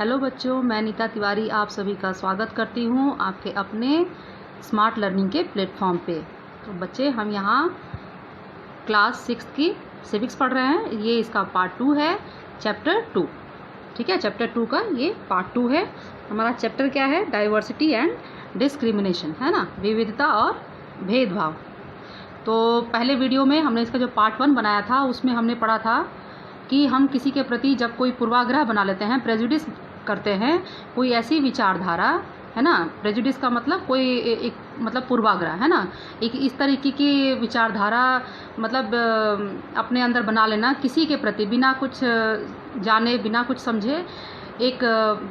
Hello बच्चों, मैं नीता तिवारी आप सभी का स्वागत करती हूँ आपके अपने स्मार्ट लर्निंग के प्लेटफॉर्म पे। तो बच्चे, हम यहाँ क्लास 6 की सिविक्स पढ़ रहे हैं। ये इसका पार्ट 2 है, चैप्टर 2। ठीक है, चैप्टर 2 का ये पार्ट 2 है। हमारा चैप्टर क्या है? डाइवर्सिटी एंड डिस्क्रिमिनेशन, है ना, विविधता और भेदभाव। तो पहले वीडियो में हमने इसका जो पार्ट 1 बनाया था उसमें हमने पढ़ा था कि हम किसी के प्रति जब कोई पूर्वाग्रह बना लेते हैं, प्रेजुडिस करते हैं, कोई ऐसी विचारधारा, है ना, प्रेजुडिस का मतलब कोई एक मतलब पूर्वाग्रह, है ना, एक इस तरीके की विचारधारा मतलब अपने अंदर बना लेना किसी के प्रति, बिना कुछ जाने बिना कुछ समझे, एक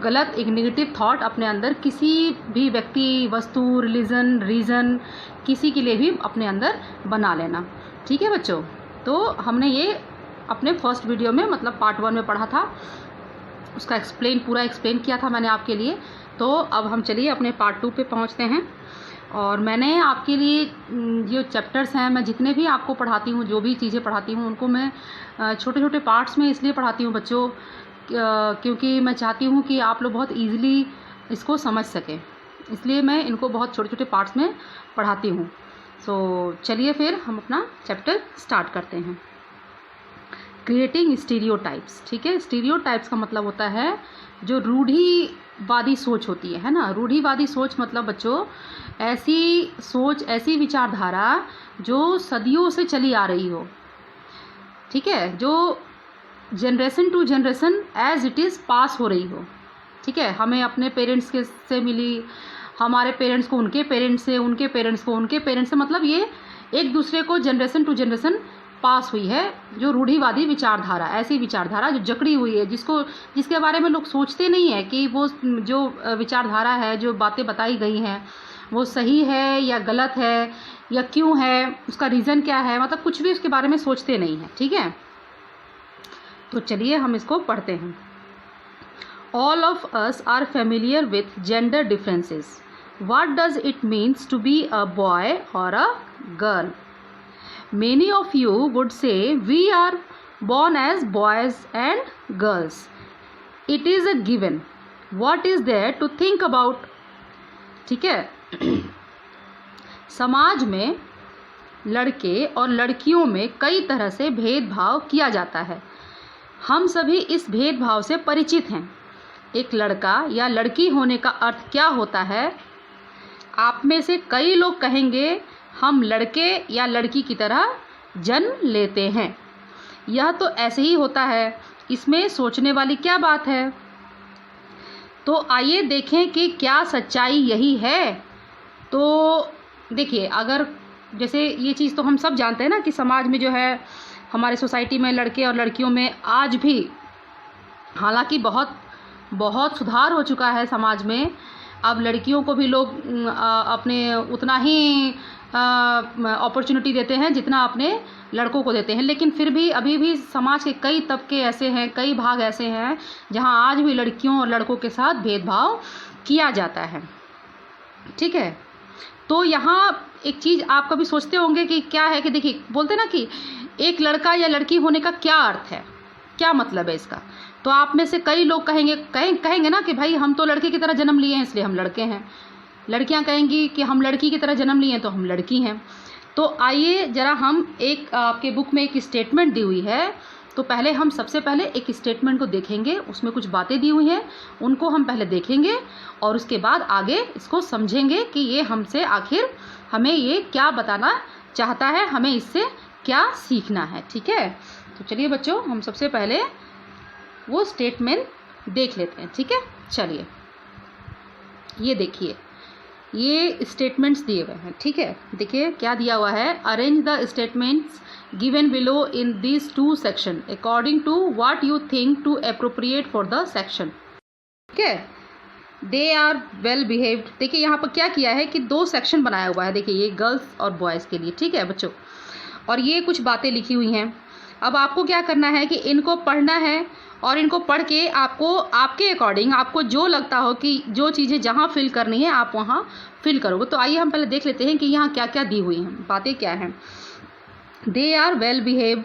गलत, एक नेगेटिव थॉट अपने अंदर किसी भी व्यक्ति, वस्तु, रिलीजन, रीज़न, किसी के लिए भी अपने अंदर बना लेना। ठीक है बच्चों, तो हमने ये अपने फर्स्ट वीडियो में मतलब पार्ट 1 में पढ़ा था, उसका पूरा एक्सप्लेन किया था मैंने आपके लिए। तो अब हम चलिए अपने पार्ट 2 पे पहुंचते हैं। और मैंने आपके लिए जो चैप्टर्स हैं, मैं जितने भी आपको पढ़ाती हूँ, जो भी चीज़ें पढ़ाती हूँ, उनको मैं छोटे छोटे पार्ट्स में इसलिए पढ़ाती हूँ बच्चों, क्योंकि मैं चाहती हूँ कि आप लोग बहुत ईजिली इसको समझ सकें, इसलिए मैं इनको बहुत छोटे छोटे पार्ट्स में पढ़ाती हूँ। सो चलिए फिर हम अपना चैप्टर स्टार्ट करते हैं। Creating stereotypes. ठीक है, स्टीरियोटाइप्स का मतलब होता है जो रूढ़िवादी सोच होती है ना। रूढ़िवादी सोच मतलब बच्चों ऐसी सोच, ऐसी विचारधारा जो सदियों से चली आ रही हो। ठीक है, जो generation to generation as it is pass हो रही हो। ठीक है, हमें अपने पेरेंट्स के से मिली, हमारे पेरेंट्स को उनके पेरेंट्स से, उनके पेरेंट्स को उनके पेरेंट्स से, मतलब ये एक दूसरे को जनरेशन टू जनरेशन पास हुई है। जो रूढ़िवादी विचारधारा, ऐसी विचारधारा जो जकड़ी हुई है, जिसके बारे में लोग सोचते नहीं है कि वो जो विचारधारा है, जो बातें बताई गई हैं, वो सही है या गलत है या क्यों है, उसका रीज़न क्या है, मतलब कुछ भी उसके बारे में सोचते नहीं है। ठीक है, तो चलिए हम इसको पढ़ते हैं। All of us are familiar with gender differences. What does it means to be a boy or a girl? Many of you would say we are born as boys and girls. It is a given. What is there to think about? ठीक है, समाज में लड़के और लड़कियों में कई तरह से भेदभाव किया जाता है। हम सभी इस भेदभाव से परिचित हैं। एक लड़का या लड़की होने का अर्थ क्या होता है? आप में से कई लोग कहेंगे हम लड़के या लड़की की तरह जन्म लेते हैं। यह तो ऐसे ही होता है, इसमें सोचने वाली क्या बात है? तो आइए देखें कि क्या सच्चाई यही है। तो देखिए, अगर जैसे ये चीज़ तो हम सब जानते हैं ना कि समाज में जो है, हमारे सोसाइटी में लड़के और लड़कियों में आज भी, हालांकि बहुत बहुत सुधार हो चुका है समाज में। अब लड़कियों को भी लोग अपने उतना ही अपॉर्चुनिटी देते हैं जितना अपने लड़कों को देते हैं, लेकिन फिर भी अभी भी समाज के कई तबके ऐसे हैं, कई भाग ऐसे हैं जहां आज भी लड़कियों और लड़कों के साथ भेदभाव किया जाता है। ठीक है, तो यहाँ एक चीज़ आप कभी सोचते होंगे कि क्या है कि देखिए, बोलते ना कि एक लड़का या लड़की होने का क्या अर्थ है, क्या मतलब है इसका। तो आप में से कई लोग कहेंगे ना कि भाई हम तो लड़के की तरह जन्म लिए हैं इसलिए हम लड़के हैं। लड़कियां कहेंगी कि हम लड़की की तरह जन्म लिए हैं तो हम लड़की हैं। तो आइए जरा हम एक, आपके बुक में एक स्टेटमेंट दी हुई है, तो पहले हम सबसे पहले एक स्टेटमेंट को देखेंगे। उसमें कुछ बातें दी हुई हैं, उनको हम पहले देखेंगे और उसके बाद आगे इसको समझेंगे कि ये हमसे आखिर हमें ये क्या बताना चाहता है, हमें इससे क्या सीखना है। ठीक है, तो चलिए बच्चों, हम सबसे पहले वो स्टेटमेंट देख लेते हैं। ठीक है, चलिए ये देखिए, ये स्टेटमेंट्स दिए हुए हैं। ठीक है, देखिए क्या दिया हुआ है। Arrange the statements given below in this 2 section according to what you think to appropriate for the section. ठीक है, दे आर वेल बिहेव्ड। देखिए यहाँ पर क्या किया है कि 2 सेक्शन बनाया हुआ है। देखिए ये गर्ल्स और बॉयज़ के लिए। ठीक है बच्चों, और ये कुछ बातें लिखी हुई हैं। अब आपको क्या करना है कि इनको पढ़ना है और इनको पढ़ के आपको आपके अकॉर्डिंग, आपको जो लगता हो कि जो चीज़ें जहाँ फिल करनी है आप वहाँ फिल करोगे। तो आइए हम पहले देख लेते हैं कि यहाँ क्या क्या दी हुई हैं, बातें क्या हैं। They are well behaved,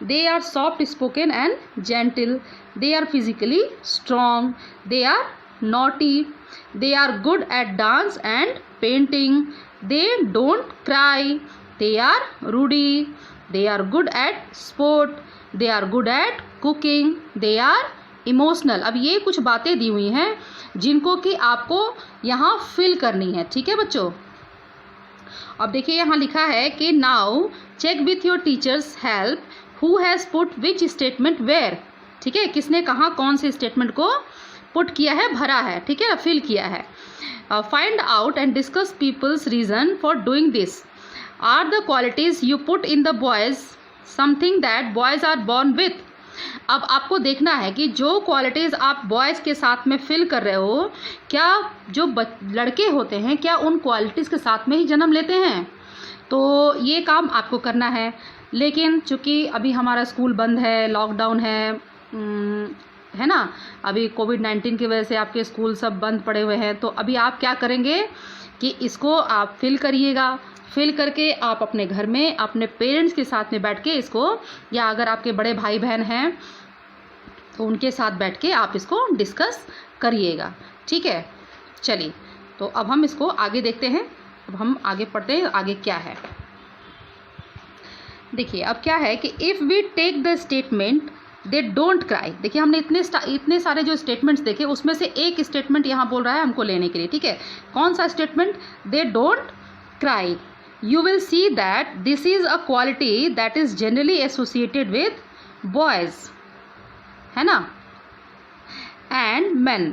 they are soft spoken and gentle, they are physically strong, they are naughty, they are good at dance and painting, they don't cry, they are ruddy, they are good at sport, they are good at cooking, they are emotional. अब ये कुछ बातें दी हुई हैं जिनको कि आपको यहाँ फिल करनी है, ठीक है बच्चों। अब देखिए यहाँ लिखा है कि now check with your teachers help who has put which statement where, ठीक है, किसने कहाँ कौन से स्टेटमेंट को पुट किया है, भरा है, ठीक है, फिल किया है। Find out and discuss people's reason for doing this. Are the qualities you put in the boys something that boys are born with. अब आपको देखना है कि जो क्वालिटीज़ आप बॉयज़ के साथ में फिल कर रहे हो, क्या जो लड़के होते हैं क्या उन क्वालिटीज़ के साथ में ही जन्म लेते हैं। तो ये काम आपको करना है। लेकिन चूँकि अभी हमारा स्कूल बंद है, लॉकडाउन है ना, अभी कोविड-19 की वजह से आपके स्कूल सब बंद पड़े हुए हैं, तो अभी आप क्या करेंगे कि इसको आप फिल करिएगा। फिल करके आप अपने घर में अपने पेरेंट्स के साथ में बैठ के इसको, या अगर आपके बड़े भाई बहन हैं तो उनके साथ बैठ के आप इसको डिस्कस करिएगा, ठीक है। चलिए, तो अब हम इसको आगे देखते हैं। अब हम आगे पढ़ते हैं, आगे क्या है। देखिए अब क्या है कि if we take the statement they don't cry. देखिए हमने इतने सारे जो स्टेटमेंट्स देखे उसमें से एक स्टेटमेंट यहाँ बोल रहा है हमको लेने के लिए, ठीक है। कौन सा statement? They don't cry. You will see that this is a quality that is generally associated with boys, है ना, and men.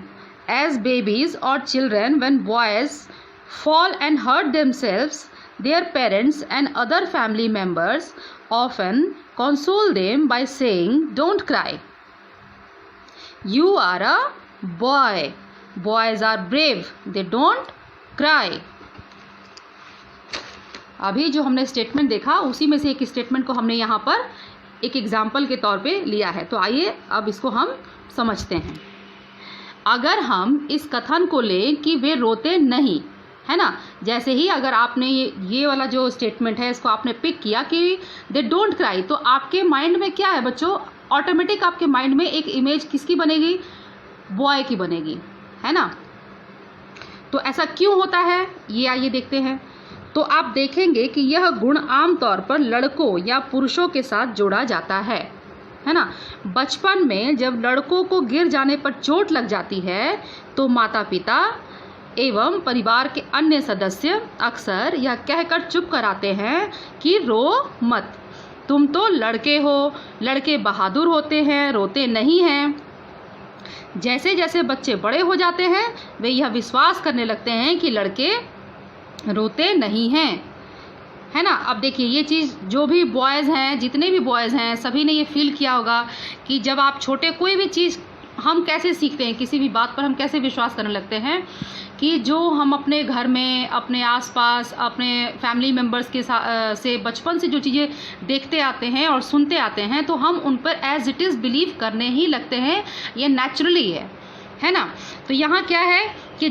As babies or children, when boys fall and hurt themselves, their parents and other family members often console them by saying, "Don't cry. You are a boy. Boys are brave. They don't cry." अभी जो हमने statement देखा उसी में से एक statement को हमने यहाँ पर एक एग्जाम्पल के तौर पे लिया है। तो आइए अब इसको हम समझते हैं। अगर हम इस कथन को लें कि वे रोते नहीं, है ना, जैसे ही अगर आपने ये वाला जो स्टेटमेंट है इसको आपने पिक किया कि दे डोंट क्राई, तो आपके माइंड में क्या है बच्चों, ऑटोमेटिक आपके माइंड में एक इमेज किसकी बनेगी? बॉय की बनेगी, है ना। तो ऐसा क्यों होता है ये आइए देखते हैं। तो आप देखेंगे कि यह गुण आमतौर पर लड़कों या पुरुषों के साथ जोड़ा जाता है ना। बचपन में जब लड़कों को गिर जाने पर चोट लग जाती है तो माता पिता एवं परिवार के अन्य सदस्य अक्सर यह कहकर चुप कराते हैं कि रो मत, तुम तो लड़के हो, लड़के बहादुर होते हैं, रोते नहीं हैं। जैसे जैसे बच्चे बड़े हो जाते हैं वे यह विश्वास करने लगते हैं कि लड़के रोते नहीं हैं, है ना। अब देखिए ये चीज़ जो भी बॉयज़ हैं, जितने भी बॉयज़ हैं, सभी ने ये फील किया होगा कि जब आप छोटे, कोई भी चीज़ हम कैसे सीखते हैं, किसी भी बात पर हम कैसे विश्वास करने लगते हैं कि जो हम अपने घर में, अपने आसपास, अपने फैमिली मेम्बर्स के से बचपन से जो चीज़ें देखते आते हैं और सुनते आते हैं तो हम उन पर एज इट इज़ बिलीव करने ही लगते हैं। ये नेचुरली है ना। तो यहाँ क्या है कि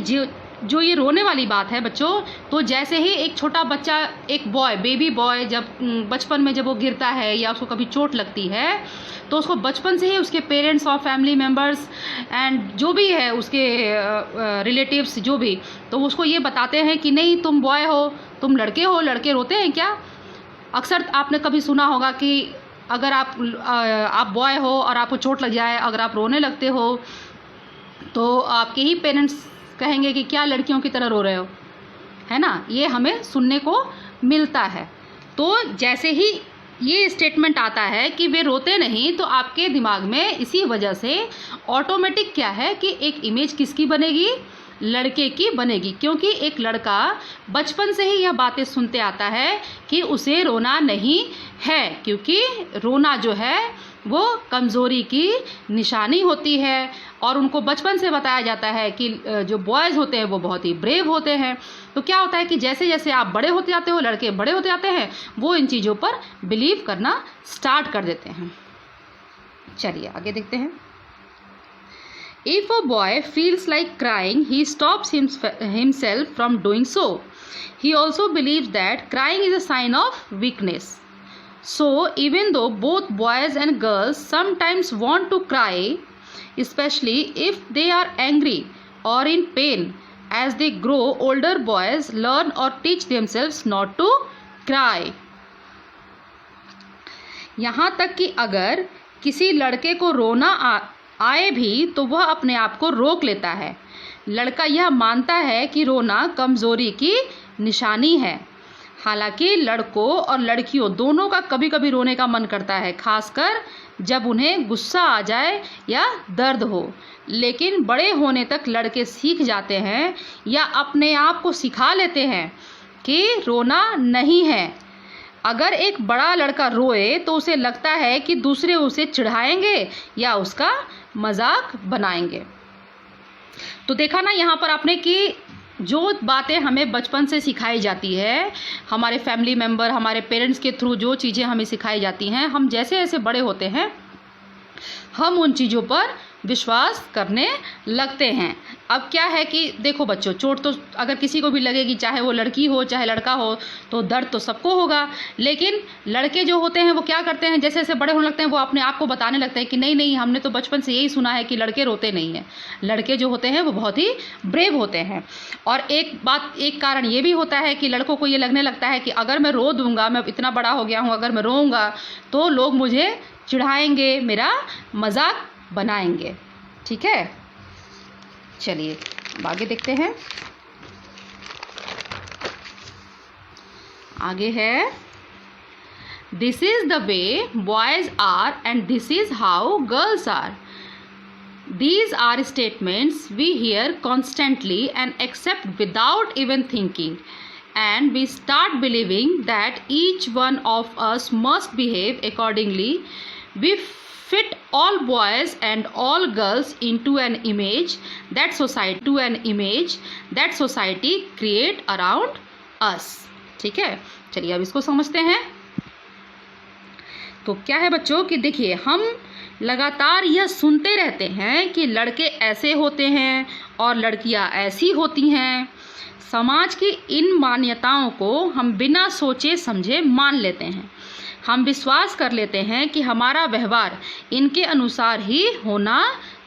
जो ये रोने वाली बात है बच्चों, तो जैसे ही एक छोटा बच्चा, एक बॉय, बेबी बॉय, जब बचपन में जब वो गिरता है या उसको कभी चोट लगती है तो उसको बचपन से ही उसके पेरेंट्स और फैमिली मेम्बर्स एंड जो भी है उसके रिलेटिव्स जो भी, तो उसको ये बताते हैं कि नहीं तुम बॉय हो, तुम लड़के हो, लड़के रोते हैं क्या। अक्सर आपने कभी सुना होगा कि अगर आप बॉय हो और आपको चोट लग जाए, अगर आप रोने लगते हो तो आपके ही पेरेंट्स कहेंगे कि क्या लड़कियों की तरह रो रहे हो, है ना। ये हमें सुनने को मिलता है। तो जैसे ही ये स्टेटमेंट आता है कि वे रोते नहीं, तो आपके दिमाग में इसी वजह से ऑटोमेटिक क्या है कि एक इमेज किसकी बनेगी, लड़के की बनेगी, क्योंकि एक लड़का बचपन से ही यह बातें सुनते आता है कि उसे रोना नहीं है, क्योंकि रोना जो है वो कमज़ोरी की निशानी होती है। और उनको बचपन से बताया जाता है कि जो बॉयज़ होते हैं वो बहुत ही ब्रेव होते हैं। तो क्या होता है कि जैसे जैसे आप बड़े होते जाते हो, लड़के बड़े होते जाते हैं, वो इन चीज़ों पर बिलीव करना स्टार्ट कर देते हैं। चलिए आगे देखते हैं। If a boy feels like crying, he stops himself from doing so. He also believes that crying is a sign of weakness. So, even though both boys and girls sometimes want to cry, especially if they are angry or in pain. As they grow, older boys learn or teach themselves not to cry. यहाँ तक कि अगर किसी लड़के को रोना आए भी तो वह अपने आप को रोक लेता है। लड़का यह मानता है कि रोना कमज़ोरी की निशानी है। हालांकि लड़कों और लड़कियों दोनों का कभी कभी रोने का मन करता है, खासकर जब उन्हें गुस्सा आ जाए या दर्द हो। लेकिन बड़े होने तक लड़के सीख जाते हैं या अपने आप को सिखा लेते हैं कि रोना नहीं है। अगर एक बड़ा लड़का रोए तो उसे लगता है कि दूसरे उसे चिढ़ाएंगे या उसका मजाक बनाएंगे। तो देखा ना यहाँ पर आपने कि जो बातें हमें बचपन से सिखाई जाती है, हमारे फैमिली मेम्बर, हमारे पेरेंट्स के थ्रू जो चीज़ें हमें सिखाई जाती हैं, हम जैसे जैसे बड़े होते हैं हम उन चीज़ों पर विश्वास करने लगते हैं। अब क्या है कि देखो बच्चों, चोट तो अगर किसी को भी लगेगी, चाहे वो लड़की हो चाहे लड़का हो, तो दर्द तो सबको होगा। लेकिन लड़के जो होते हैं वो क्या करते हैं, जैसे जैसे बड़े होने लगते हैं वो अपने आप को बताने लगते हैं कि नहीं नहीं, हमने तो बचपन से यही सुना है कि लड़के रोते नहीं हैं। लड़के जो होते हैं वो बहुत ही ब्रेव होते हैं। और एक कारण ये भी होता है कि लड़कों को ये लगने लगता है कि अगर मैं रो दूंगा, मैं इतना बड़ा हो गया हूँ, अगर मैं रोऊंगा तो लोग मुझे चिढ़ाएंगे, मेरा मजाक बनाएंगे। ठीक है, चलिए अब आगे देखते हैं। आगे है, this is the way boys are and this is how girls are. These are statements we hear constantly and accept without even thinking, and we start believing that each one of us must behave accordingly. We fit all boys and all girls into an image that society create around us. ठीक है, चलिए अब इसको समझते हैं। तो क्या है बच्चों कि देखिए, हम लगातार यह सुनते रहते हैं कि लड़के ऐसे होते हैं और लड़कियां ऐसी होती हैं। समाज की इन मान्यताओं को हम बिना सोचे समझे मान लेते हैं। हम विश्वास कर लेते हैं कि हमारा व्यवहार इनके अनुसार ही होना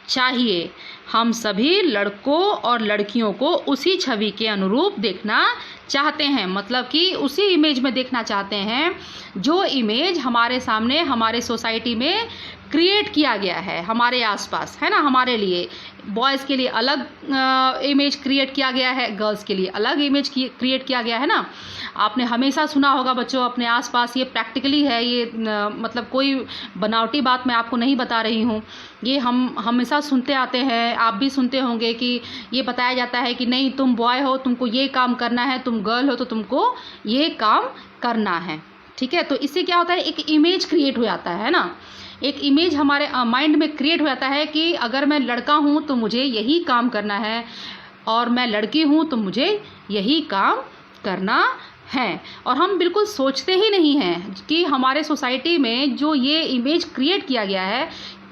चाहिए। हम सभी लड़कों और लड़कियों को उसी छवि के अनुरूप देखना चाहते हैं, मतलब कि उसी इमेज में देखना चाहते हैं जो इमेज हमारे सामने, हमारे सोसाइटी में क्रिएट किया गया है, हमारे आसपास, है ना। हमारे लिए बॉयज़ के लिए अलग इमेज क्रिएट किया गया है, गर्ल्स के लिए अलग इमेज क्रिएट किया गया है ना। आपने हमेशा सुना होगा बच्चों अपने आसपास, ये प्रैक्टिकली है, ये मतलब कोई बनावटी बात मैं आपको नहीं बता रही हूँ, ये हम हमेशा सुनते आते हैं। आप भी सुनते होंगे कि ये बताया जाता है कि नहीं, तुम बॉय हो तुमको ये काम करना है, तुम गर्ल हो तो तुमको ये काम करना है। ठीक है, तो इससे क्या होता है, एक इमेज क्रिएट हो जाता है ना। एक इमेज हमारे माइंड में क्रिएट हो जाता है कि अगर मैं लड़का हूँ तो मुझे यही काम करना है, और मैं लड़की हूँ तो मुझे यही काम करना है। और हम बिल्कुल सोचते ही नहीं हैं कि हमारे सोसाइटी में जो ये इमेज क्रिएट किया गया है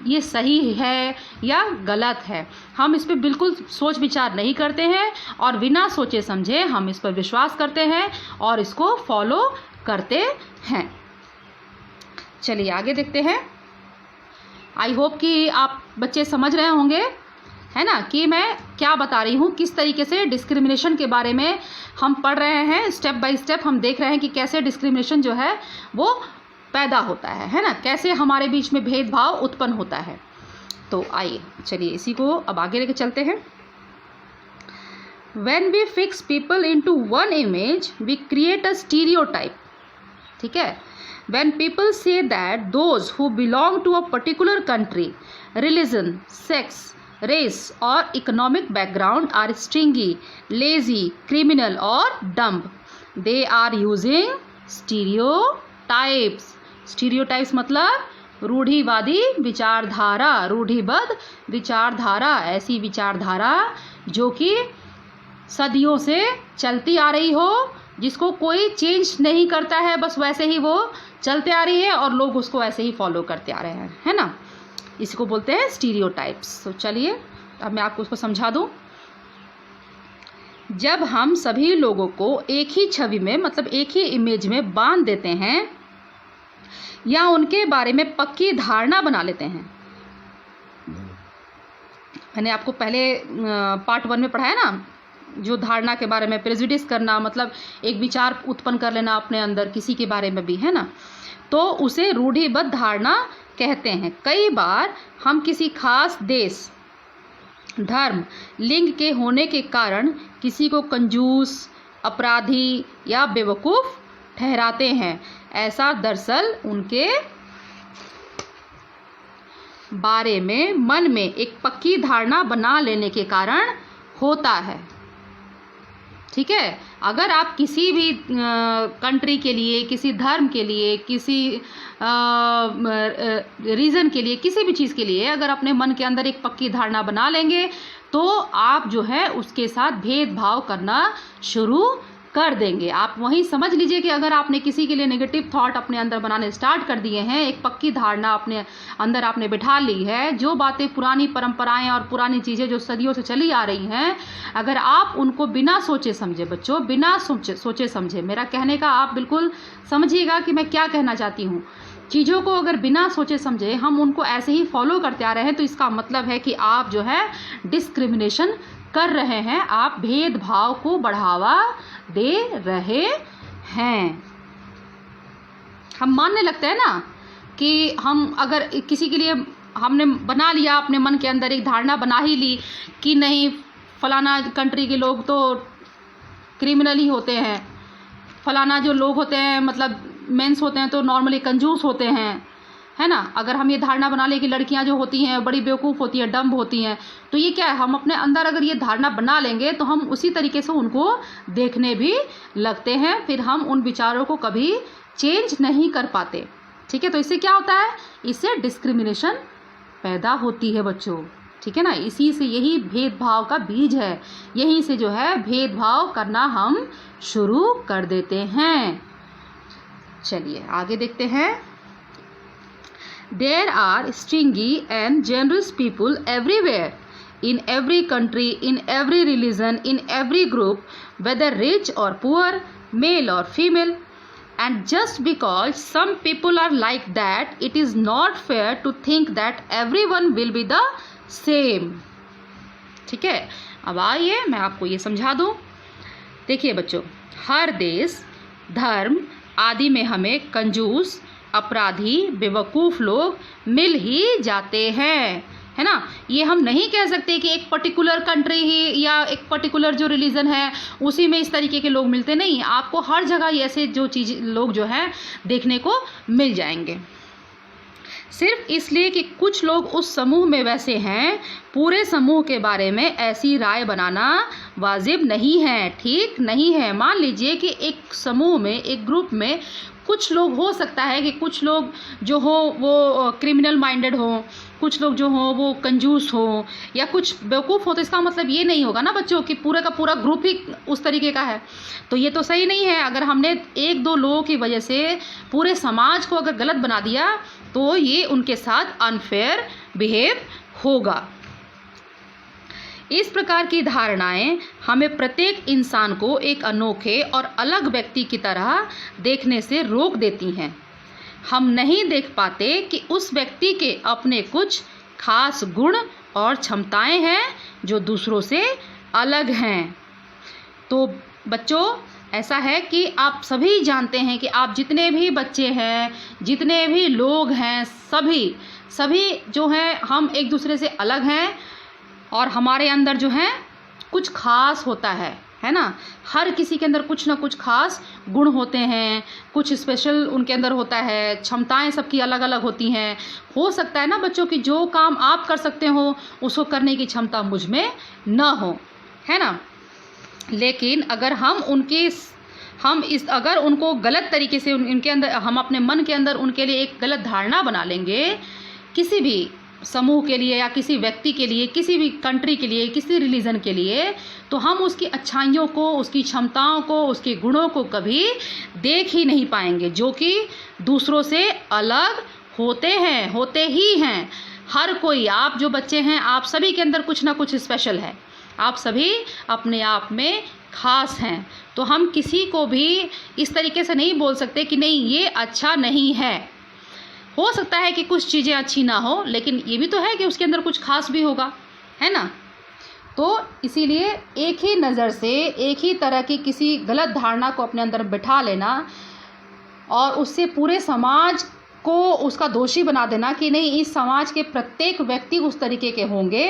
ये सही है या गलत है। हम इस पर बिल्कुल सोच विचार नहीं करते हैं और बिना सोचे समझे हम इस पर विश्वास करते हैं और इसको फॉलो करते हैं। चलिए आगे देखते हैं। आई होप कि आप बच्चे समझ रहे होंगे, है ना, कि मैं क्या बता रही हूँ, किस तरीके से डिस्क्रिमिनेशन के बारे में हम पढ़ रहे हैं। स्टेप बाय स्टेप हम देख रहे हैं कि कैसे डिस्क्रिमिनेशन जो है वो पैदा होता है ना, कैसे हमारे बीच में भेदभाव उत्पन्न होता है। तो आइए चलिए इसी को अब आगे लेके चलते हैं। When we fix people into one image, we create a stereotype. ठीक है, when people say that those who belong to a particular country, religion, sex, race or economic background are stingy, lazy, criminal or dumb, they are using stereotypes. Stereotypes मतलब रूढ़िवादी विचारधारा, रूढ़िबद्ध विचारधारा, ऐसी विचारधारा जो कि सदियों से चलती आ रही हो, जिसको कोई चेंज नहीं करता है, बस वैसे ही वो चलते आ रही है और लोग उसको ऐसे ही फॉलो करते आ रहे हैं, है ना। इसको बोलते हैं स्टीरियोटाइप्स। तो चलिए अब मैं आपको उसको समझा दूं। जब हम सभी लोगों को एक ही छवि में, मतलब एक ही इमेज में बांध देते हैं या उनके बारे में पक्की धारणा बना लेते हैं, मैंने आपको पहले पार्ट 1 में पढ़ाया ना, जो धारणा के बारे में, प्रेजुडिस करना मतलब एक विचार उत्पन्न कर लेना अपने अंदर किसी के बारे में भी, है ना, तो उसे रूढ़िबद्ध धारणा कहते हैं। कई बार हम किसी खास देश, धर्म, लिंग के होने के कारण किसी को कंजूस, अपराधी या बेवकूफ़ ठहराते हैं। ऐसा दरअसल उनके बारे में मन में एक पक्की धारणा बना लेने के कारण होता है। ठीक है, अगर आप किसी भी कंट्री के लिए, किसी धर्म के लिए, किसी रीज़न के लिए, किसी भी चीज़ के लिए अगर अपने मन के अंदर एक पक्की धारणा बना लेंगे तो आप जो है उसके साथ भेदभाव करना शुरू कर देंगे। आप वहीं समझ लीजिए कि अगर आपने किसी के लिए नेगेटिव थॉट अपने अंदर बनाने स्टार्ट कर दिए हैं, एक पक्की धारणा अपने अंदर आपने बिठा ली है, जो बातें पुरानी परंपराएं और पुरानी चीज़ें जो सदियों से चली आ रही हैं, अगर आप उनको बिना सोचे समझे, बच्चों बिना सोचे समझे, मेरा कहने का आप बिल्कुल समझिएगा कि मैं क्या कहना चाहती हूँ, चीज़ों को अगर बिना सोचे समझे हम उनको ऐसे ही फॉलो करते आ रहे हैं तो इसका मतलब है कि आप जो है डिस्क्रिमिनेशन कर रहे हैं, आप भेदभाव को बढ़ावा दे रहे हैं। हम मानने लगते हैं ना कि हम अगर किसी के लिए हमने बना लिया, अपने मन के अंदर एक धारणा बना ही ली कि नहीं फलाना कंट्री के लोग तो क्रिमिनल ही होते हैं, फलाना जो लोग होते हैं मतलब मेंस होते हैं तो नॉर्मली कंजूस होते हैं, है ना। अगर हम ये धारणा बना लें कि लड़कियां जो होती हैं बड़ी बेवकूफ़ होती हैं, डम्ब होती हैं, तो ये क्या है, हम अपने अंदर अगर ये धारणा बना लेंगे तो हम उसी तरीके से उनको देखने भी लगते हैं, फिर हम उन विचारों को कभी चेंज नहीं कर पाते। ठीक है, तो इससे क्या होता है, इससे डिस्क्रिमिनेशन पैदा होती है बच्चों। ठीक है ना, इसी से यही भेदभाव का बीज है, यहीं से जो है भेदभाव करना हम शुरू कर देते हैं। चलिए आगे देखते हैं। There are stingy and generous people everywhere, in every country, in every religion, in every group, whether rich or poor, male or female. And just because some people are like that, it is not fair to think that everyone will be the same. ठीक है, अब आइए मैं आपको ये समझा दूँ। देखिए बच्चों, हर देश, धर्म आदि में हमें कंजूस, अपराधी, बेवकूफ़ लोग मिल ही जाते हैं, है ना। ये हम नहीं कह सकते कि एक पर्टिकुलर कंट्री ही या एक पर्टिकुलर जो रिलीजन है उसी में इस तरीके के लोग मिलते, नहीं, आपको हर जगह ऐसे जो चीज़ लोग जो हैं देखने को मिल जाएंगे। सिर्फ इसलिए कि कुछ लोग उस समूह में वैसे हैं, पूरे समूह के बारे में ऐसी राय बनाना वाजिब नहीं है, ठीक नहीं है। मान लीजिए कि एक समूह में, एक ग्रुप में कुछ लोग, हो सकता है कि कुछ लोग जो हो वो क्रिमिनल माइंडेड हो, कुछ लोग जो हो वो कंजूस हो या कुछ बेवकूफ़ हो, तो इसका मतलब ये नहीं होगा ना बच्चों कि पूरा का पूरा ग्रुप ही उस तरीके का है। तो ये तो सही नहीं है। अगर हमने एक दो लोगों की वजह से पूरे समाज को अगर गलत बना दिया तो ये उनके साथ अनफेयर बिहेव होगा। इस प्रकार की धारणाएं हमें प्रत्येक इंसान को एक अनोखे और अलग व्यक्ति की तरह देखने से रोक देती हैं। हम नहीं देख पाते कि उस व्यक्ति के अपने कुछ खास गुण और क्षमताएं हैं जो दूसरों से अलग हैं। तो बच्चों, ऐसा है कि आप सभी जानते हैं कि आप जितने भी बच्चे हैं, जितने भी लोग हैं, सभी जो हैं हम एक दूसरे से अलग हैं और हमारे अंदर जो है कुछ खास होता है ना। हर किसी के अंदर कुछ ना कुछ खास गुण होते हैं, कुछ स्पेशल उनके अंदर होता है, क्षमताएं सबकी अलग अलग होती हैं। हो सकता है ना बच्चों कि जो काम आप कर सकते हो उसको करने की क्षमता मुझ में न हो, है ना। लेकिन अगर अगर उनको गलत तरीके से उनके अंदर, हम अपने मन के अंदर उनके लिए एक गलत धारणा बना लेंगे, किसी भी समूह के लिए या किसी व्यक्ति के लिए, किसी भी कंट्री के लिए, किसी रिलीजन के लिए, तो हम उसकी अच्छाइयों को, उसकी क्षमताओं को, उसके गुणों को कभी देख ही नहीं पाएंगे, जो कि दूसरों से अलग होते ही हैं। हर कोई, आप जो बच्चे हैं, आप सभी के अंदर कुछ ना कुछ स्पेशल है, आप सभी अपने आप में खास हैं। तो हम किसी को भी इस तरीके से नहीं बोल सकते कि नहीं ये अच्छा नहीं है। हो सकता है कि कुछ चीज़ें अच्छी ना हो, लेकिन ये भी तो है कि उसके अंदर कुछ खास भी होगा, है ना। तो इसीलिए एक ही नज़र से एक ही तरह की किसी गलत धारणा को अपने अंदर बिठा लेना और उससे पूरे समाज को उसका दोषी बना देना कि नहीं, इस समाज के प्रत्येक व्यक्ति उस तरीके के होंगे,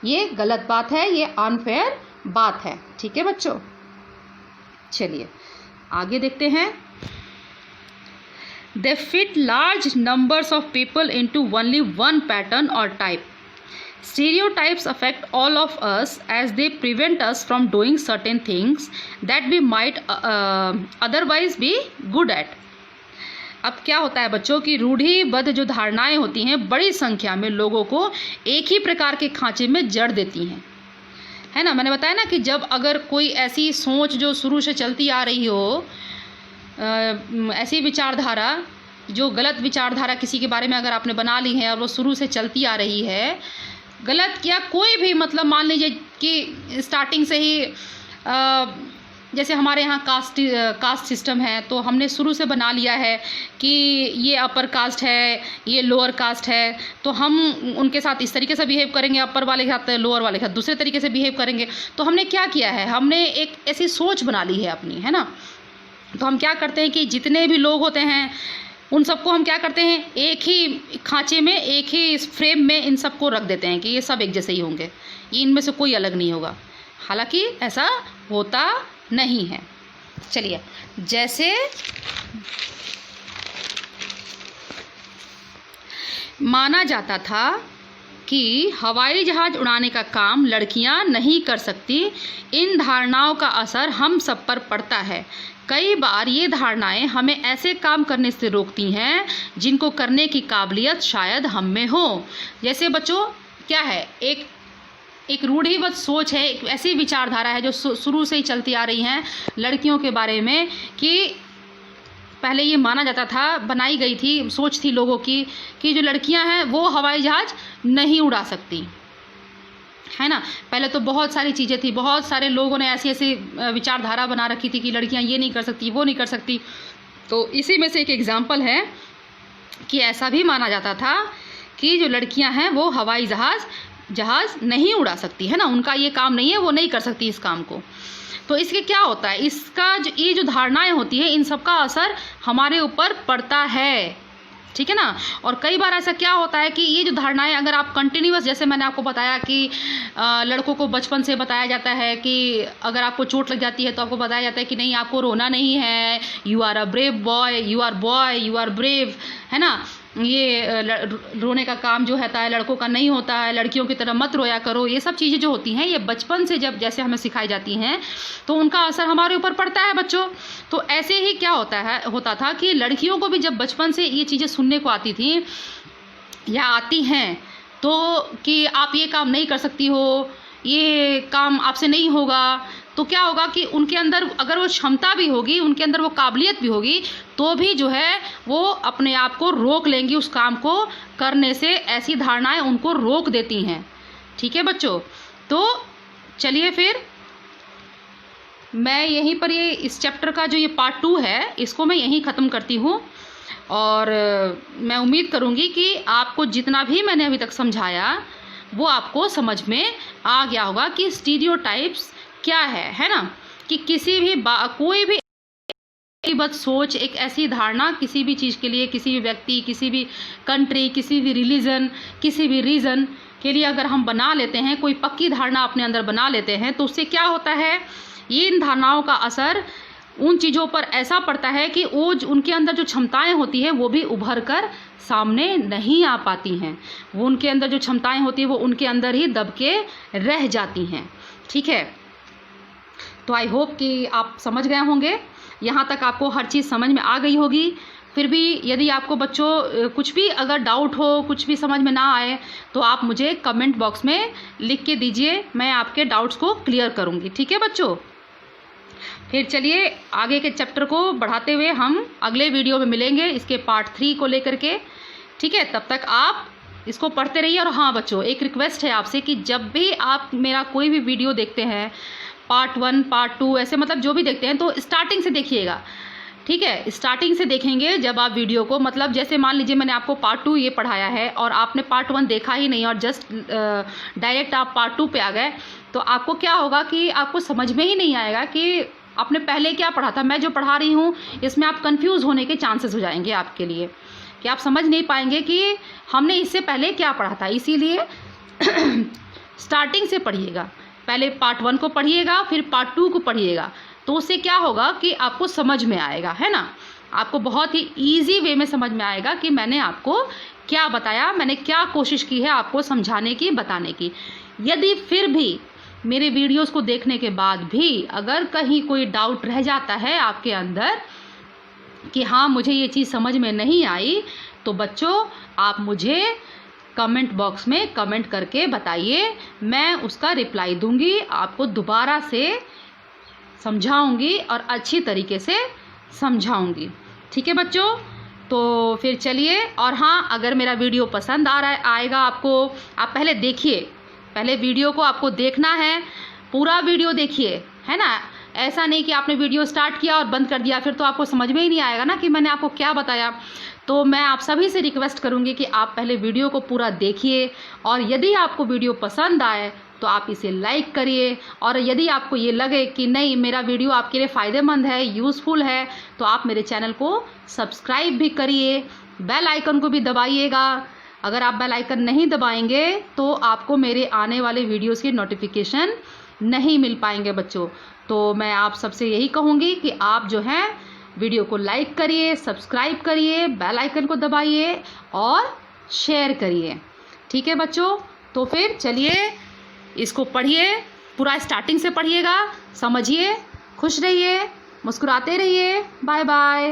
ये गलत बात है, ये अनफेयर बात है। ठीक है बच्चों, चलिए आगे देखते हैं। दे fit large numbers of people into only one pattern और type. Stereotypes affect all of us as they prevent us from doing certain things that we might otherwise be good at. अब क्या होता है बच्चों की रूढ़िबद्ध जो धारणाएं होती हैं बड़ी संख्या में लोगों को एक ही प्रकार के खांचे में जड़ देती हैं, है ना। मैंने बताया ना कि जब अगर कोई ऐसी सोच जो शुरू से चलती आ रही हो, ऐसी विचारधारा जो गलत विचारधारा किसी के बारे में अगर आपने बना ली है और वो शुरू से चलती आ रही है, गलत क्या कोई भी, मतलब मान लीजिए कि स्टार्टिंग से ही जैसे हमारे यहाँ कास्ट सिस्टम है, तो हमने शुरू से बना लिया है कि ये अपर कास्ट है, ये लोअर कास्ट है, तो हम उनके साथ इस तरीके से बिहेव करेंगे, अपर वाले के साथ लोअर वाले के साथ दूसरे तरीके से बिहेव करेंगे। तो हमने क्या किया है, हमने एक ऐसी सोच बना ली है अपनी, है ना। तो हम क्या करते हैं कि जितने भी लोग होते हैं उन सबको हम क्या करते हैं, एक ही खांचे में, एक ही फ्रेम में इन सबको रख देते हैं कि ये सब एक जैसे ही होंगे, ये इनमें से कोई अलग नहीं होगा। हालांकि ऐसा होता नहीं है। चलिए, जैसे माना जाता था कि हवाई जहाज उड़ाने का काम लड़कियां नहीं कर सकती, इन धारणाओं का असर हम सब पर पड़ता है। कई बार ये धारणाएं हमें ऐसे काम करने से रोकती हैं जिनको करने की काबिलियत शायद हम में हो। जैसे बच्चों क्या है, एक रूढ़िबद्ध सोच है, एक ऐसी विचारधारा है जो शुरू से ही चलती आ रही है लड़कियों के बारे में, कि पहले ये माना जाता था, बनाई गई थी सोच थी लोगों की कि जो लड़कियां हैं वो हवाई जहाज नहीं उड़ा सकती, है ना। पहले तो बहुत सारी चीज़ें थी, बहुत सारे लोगों ने ऐसी ऐसी विचारधारा बना रखी थी कि लड़कियां ये नहीं कर सकती, वो नहीं कर सकती। तो इसी में से एक एग्जाम्पल है कि ऐसा भी माना जाता था कि जो लड़कियां हैं वो हवाई जहाज नहीं उड़ा सकती, है ना, उनका ये काम नहीं है, वो नहीं कर सकती इस काम को। तो इसके क्या होता है, इसका ये जो धारणाएं होती है इन सब का असर हमारे ऊपर पड़ता है, ठीक है ना। और कई बार ऐसा क्या होता है कि ये जो धारणाएं अगर आप कंटिन्यूअस, जैसे मैंने आपको बताया कि लड़कों को बचपन से बताया जाता है कि अगर आपको चोट लग जाती है तो आपको बताया जाता है कि नहीं, आपको रोना नहीं है, you are a brave boy, you are brave, है ना। ये रोने का काम जो होता है लड़कों का नहीं होता है, लड़कियों की तरह मत रोया करो। ये सब चीज़ें जो होती हैं ये बचपन से जैसे हमें सिखाई जाती हैं तो उनका असर हमारे ऊपर पड़ता है बच्चों। तो ऐसे ही क्या होता था कि लड़कियों को भी जब बचपन से ये चीज़ें सुनने को आती थी या आती हैं, तो कि आप ये काम नहीं कर सकती हो, ये काम आपसे नहीं होगा, तो क्या होगा कि उनके अंदर अगर वो क्षमता भी होगी, उनके अंदर वो काबिलियत भी होगी, तो भी जो है वो अपने आप को रोक लेंगी उस काम को करने से। ऐसी धारणाएं उनको रोक देती हैं, ठीक है बच्चों। तो चलिए फिर मैं यहीं पर ये इस चैप्टर का जो ये पार्ट 2 है इसको मैं यहीं ख़त्म करती हूँ। और मैं उम्मीद करूँगी कि आपको जितना भी मैंने अभी तक समझाया वो आपको समझ में आ गया होगा कि स्टीरियोटाइप्स क्या है ना। कि किसी भी कोई भी बस सोच, एक ऐसी धारणा किसी भी चीज़ के लिए, किसी भी व्यक्ति, किसी भी कंट्री, किसी भी रिलीजन, किसी भी रीजन के लिए अगर हम बना लेते हैं, कोई पक्की धारणा अपने अंदर बना लेते हैं, तो उससे क्या होता है, ये इन धारणाओं का असर उन चीज़ों पर ऐसा पड़ता है कि वो उनके अंदर जो क्षमताएं होती हैं वो भी उभर कर सामने नहीं आ पाती हैं। वो उनके अंदर जो क्षमताएं होती हैं वो उनके अंदर ही दब के रह जाती हैं, ठीक है। तो आई होप कि आप समझ गए होंगे, यहाँ तक आपको हर चीज़ समझ में आ गई होगी। फिर भी यदि आपको बच्चों कुछ भी अगर डाउट हो, कुछ भी समझ में ना आए, तो आप मुझे कमेंट बॉक्स में लिख के दीजिए, मैं आपके डाउट्स को क्लियर करूँगी, ठीक है बच्चों। फिर चलिए आगे के चैप्टर को बढ़ाते हुए हम अगले वीडियो में मिलेंगे, इसके पार्ट 3 को लेकर के, ठीक है। तब तक आप इसको पढ़ते रहिए। और हाँ बच्चों, एक रिक्वेस्ट है आपसे कि जब भी आप मेरा कोई भी वीडियो देखते हैं, पार्ट 1 पार्ट 2 ऐसे मतलब जो भी देखते हैं, तो स्टार्टिंग से देखिएगा, ठीक है, स्टार्टिंग से देखेंगे जब आप वीडियो को, मतलब जैसे मान लीजिए मैंने आपको पार्ट 2 ये पढ़ाया है और आपने पार्ट 1 देखा ही नहीं और जस्ट डायरेक्ट आप पार्ट 2 पे आ गए, तो आपको क्या होगा कि आपको समझ में ही नहीं आएगा कि आपने पहले क्या पढ़ा था। मैं जो पढ़ा रही हूँ इसमें आप कंफ्यूज होने के चांसेस हो जाएंगे आपके लिए, कि आप समझ नहीं पाएंगे कि हमने इससे पहले क्या पढ़ा था। इसीलिए स्टार्टिंग से पढ़िएगा, पहले पार्ट 1 को पढ़िएगा, फिर पार्ट 2 को पढ़िएगा, तो उससे क्या होगा कि आपको समझ में आएगा, है ना। आपको बहुत ही ईजी वे में समझ में आएगा कि मैंने आपको क्या बताया, मैंने क्या कोशिश की है आपको समझाने की, बताने की। यदि फिर भी मेरे वीडियोस को देखने के बाद भी अगर कहीं कोई डाउट रह जाता है आपके अंदर कि हाँ मुझे ये चीज़ समझ में नहीं आई, तो बच्चों आप मुझे कमेंट बॉक्स में कमेंट करके बताइए, मैं उसका रिप्लाई दूंगी, आपको दोबारा से समझाऊंगी और अच्छी तरीके से समझाऊंगी। ठीक है बच्चों, तो फिर चलिए। और हाँ, अगर मेरा वीडियो पसंद आ रहा आएगा आपको, आप पहले देखिए, पहले वीडियो को आपको देखना है, पूरा वीडियो देखिए, है ना। ऐसा नहीं कि आपने वीडियो स्टार्ट किया और बंद कर दिया, फिर तो आपको समझ में ही नहीं आएगा ना कि मैंने आपको क्या बताया। तो मैं आप सभी से रिक्वेस्ट करूंगी कि आप पहले वीडियो को पूरा देखिए, और यदि आपको वीडियो पसंद आए तो आप इसे लाइक करिए, और यदि आपको ये लगे कि नहीं मेरा वीडियो आपके लिए फ़ायदेमंद है, यूज़फुल है, तो आप मेरे चैनल को सब्सक्राइब भी करिए, बेल आइकन को भी दबाइएगा। अगर आप बेल आइकन नहीं दबाएंगे तो आपको मेरे आने वाले वीडियोस की नोटिफिकेशन नहीं मिल पाएंगे बच्चों। तो मैं आप सबसे यही कहूँगी कि आप जो है वीडियो को लाइक करिए, सब्सक्राइब करिए, बेल आइकन को दबाइए और शेयर करिए। ठीक है बच्चों, तो फिर चलिए इसको पढ़िए, पूरा स्टार्टिंग से पढ़िएगा, समझिए, खुश रहिए, मुस्कुराते रहिए। Bye bye.